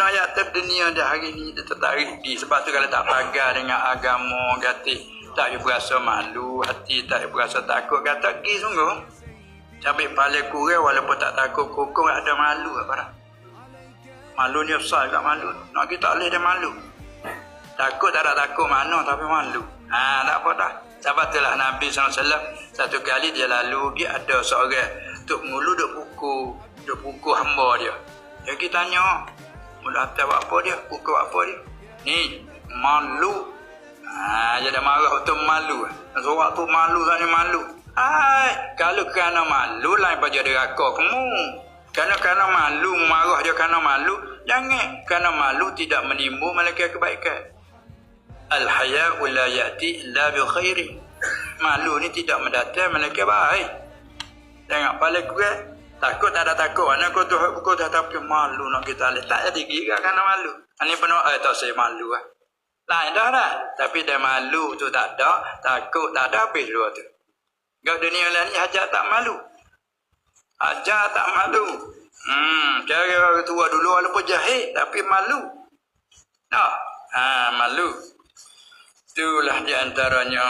kena ayat dunia dah hari ni dia tertarik di. Sebab tu kalau tak pagar dengan agama kata tak berasa malu, hati tak berasa takut, kata pergi sungguh. Cabai paling kurang walaupun tak takut kokong ada malu apa dah. Malu ni besar juga malu. Nak kita boleh dia malu. Takut tak ada takut mana tapi malu. Tak apa dah. Sebab itulah Nabi SAW satu kali dia lalu dia ada seorang tuk mulu duk pukul hamba dia. Dia kita tanya, mula atas buat apa dia? Pukul apa dia? Ni malu. Dia dah marah betul malu. Seorang tu malu tak ni malu. Kalau kerana malu lain pada dia rakar kamu. Kerana malu, marah dia kerana malu, jangan. Kerana malu tidak menimbul malaikat kebaikan. Al-haya'u la ya'ti illa bi khairin. Malu ni tidak mendatang malaikat baik. Tengok paling kurang. Takut tak ada takut. Mana kau tu pukul dah tapi malu nak kita lihat. Tak jadi kira kerana malu. Ini penuh, tak saya malu lah. Lain dah dah. Tapi dia malu tu tak ada. Takut tak ada habis dua tu. Kau dunia lain ni hajat tak malu. Ajar tak malu. Cara orang tua dulu walaupun jahil tapi malu. Tak. Malu. Itulah di antaranya.